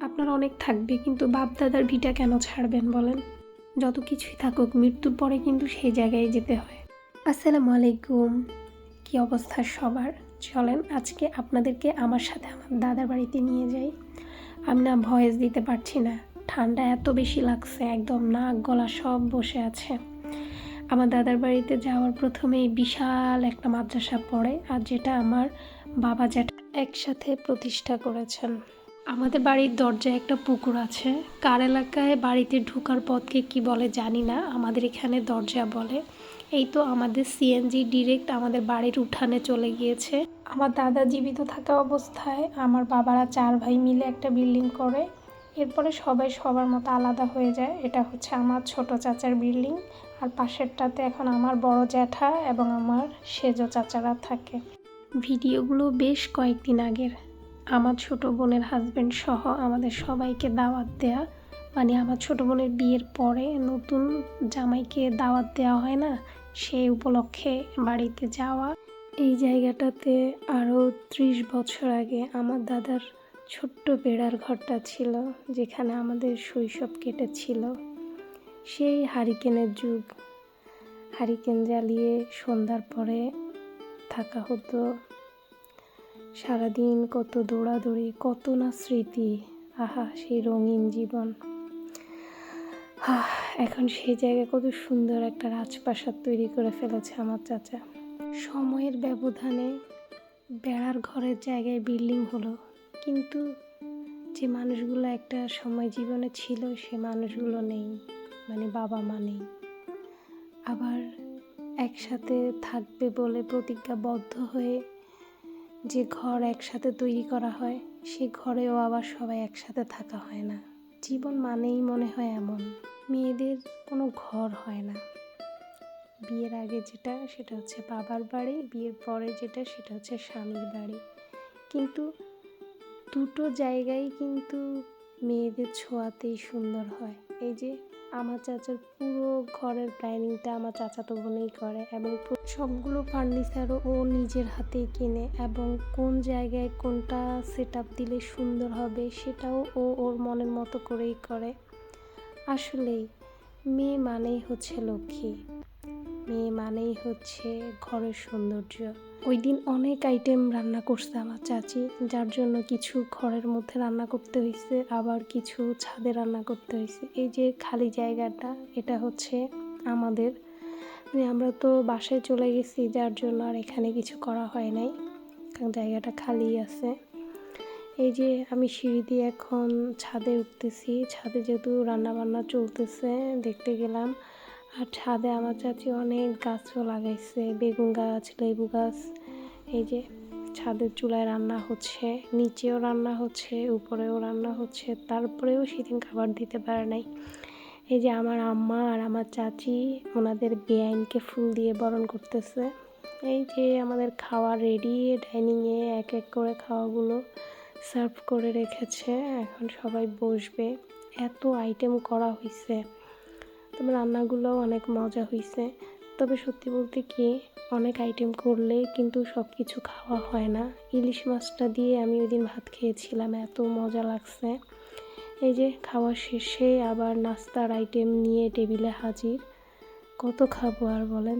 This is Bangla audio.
আপনার অনেক থাকবে, কিন্তু বাপ দাদার ভিটা কেন ছাড়বেন বলেন? যত কিছুই থাকুক, মৃত্যুর পরে কিন্তু সেই জায়গায় যেতে হয়। আসসালামু আলাইকুম, কি অবস্থা সবার? চলেন আজকে আপনাদেরকে আমার সাথে আমার দাদার বাড়িতে নিয়ে যাই। আমি না ভয়েস দিতে পারছি না, ঠান্ডা এত বেশি লাগছে, একদম নাক গলা সব বসে আছে। আমার দাদার বাড়িতে যাওয়ার প্রথমেই বিশাল একটা মাদ্রাসা পড়ে, আর যেটা আমার বাবা জ্যাঠা একসাথে প্রতিষ্ঠা করেছেন। আমাদের বাড়ির দরজায় একটা পুকুর আছে। কার এলাকায় বাড়িতে ঢোকার পথকে কি বলে জানি না, আমাদের এখানে দরজা বলে। এই তো আমাদের সিএনজি ডিরেক্ট আমাদের বাড়ির উঠানে চলে গিয়েছে। আমার দাদা জীবিত থাকা অবস্থায় আমার বাবারা 4 ভাই মিলে একটা বিল্ডিং করে, এরপরে সবাই সবার মতো আলাদা হয়ে যায়। এটা হচ্ছে আমার ছোট চাচার বিল্ডিং, আর পাশেরটাতে এখন আমার বড় জ্যাঠা এবং আমার সেজ চাচারা থাকে। ভিডিওগুলো বেশ কয়েকদিন আগের। আমার ছোট বোনের হাজব্যান্ড সহ আমাদের সবাইকে দাওয়াত দেয়া, মানে আমার ছোট বোনের বিয়ের পরে নতুন জামাইকে দাওয়াত দেওয়া হয় না, সেই উপলক্ষে বাড়িতে যাওয়া। এই জায়গাটাতে আরও 30 বছর আগে আমার দাদার ছোট্ট বেড়ার ঘরটা ছিল, যেখানে আমাদের শৈশব কেটেছিল। সেই হারিকেনের যুগ, হারিকেন জ্বালিয়ে সন্ধ্যার পরে থাকা হতো। সারাদিন কত দৌড়াদৌড়ি, কত না স্মৃতি। আহা, সেই রঙিন জীবন। এখন সেই জায়গায় কত সুন্দর একটা রাজপ্রাসাদ তৈরি করে ফেলেছে আমার চাচা। সময়ের ব্যবধানে বেড়ার ঘরের জায়গায় বিল্ডিং হলো, কিন্তু যে মানুষগুলো একটা সময় জীবনে ছিল সে মানুষগুলো নেই, মানে বাবা মা নেই। আবার একসাথে থাকবে বলে প্রতিজ্ঞাবদ্ধ হয়ে যে ঘর একসাথে তৈরি করা হয়, সে ঘরেও আবার সবাই একসাথে থাকা হয় না। জীবন মানেই মনে হয় এমন, মেয়েদের কোনো ঘর হয় না। বিয়ের আগে যেটা সেটা হচ্ছে বাবার বাড়ি, বিয়ের পরে যেটা সেটা হচ্ছে স্বামীর বাড়ি। কিন্তু দুটো জায়গায় কিন্তু মেয়েদের ছোঁয়াতেই সুন্দর হয়। এই যে আমার চাচার পুরো ঘরের প্ল্যানিংটা আমার চাচাতো বোনেই করে, এবং সবগুলো ফার্নিচারও ও নিজের হাতেই কিনে, এবং কোন জায়গায় কোনটা সেট আপ দিলে সুন্দর হবে সেটাও ও ওর মনের মতো করেই করে। আসলেই মেয়ে মানেই হচ্ছে লক্ষ্মী, মেয়ে মানেই হচ্ছে ঘরের সৌন্দর্য। ওই দিন অনেক আইটেম রান্না করছে আমার চাচি, যার জন্য কিছু ঘরের মধ্যে রান্না করতে হয়েছে, আবার কিছু ছাদে রান্না করতে হয়েছে। এই যে খালি জায়গাটা, এটা হচ্ছে আমাদের, মানে আমরা তো বাসায় চলে গেছি, যার জন্য আর এখানে কিছু করা হয় নাই, কারণ জায়গাটা খালি আছে। এই যে আমি সিঁড়ি দিয়ে এখন ছাদে উঠতেছি, ছাদে যেহেতু রান্না বান্না চলতেছে দেখতে গেলাম। আর ছাদে আমার চাচি অনেক গাছও লাগাইছে, বেগুন গাছ, লেবু গাছ। এই যে ছাদের চুলায় রান্না হচ্ছে, নিচেও রান্না হচ্ছে, উপরেও রান্না হচ্ছে, তারপরেও সেদিন খাবার দিতে পারে নাই। এই যে আমার আম্মা আর আমার চাচি ওনাদের বেআইনকে ফুল দিয়ে বরণ করতেছে। এই যে আমাদের খাওয়া রেডি, ডাইনিংয়ে এক এক করে খাওয়াগুলো সার্ভ করে রেখেছে, এখন সবাই বসবে। এত আইটেম করা হয়েছে, তবে রান্নাগুলোও অনেক মজা হয়েছে। তবে সত্যি বলতে কি, অনেক আইটেম করলে কিন্তু সব কিছু খাওয়া হয় না। ইলিশ মাছটা দিয়ে আমি ওই দিন ভাত খেয়েছিলাম, এত মজা লাগছে। এই যে খাওয়া শেষে আবার নাস্তার আইটেম নিয়ে টেবিলে হাজির, কত খাবো আর বলেন।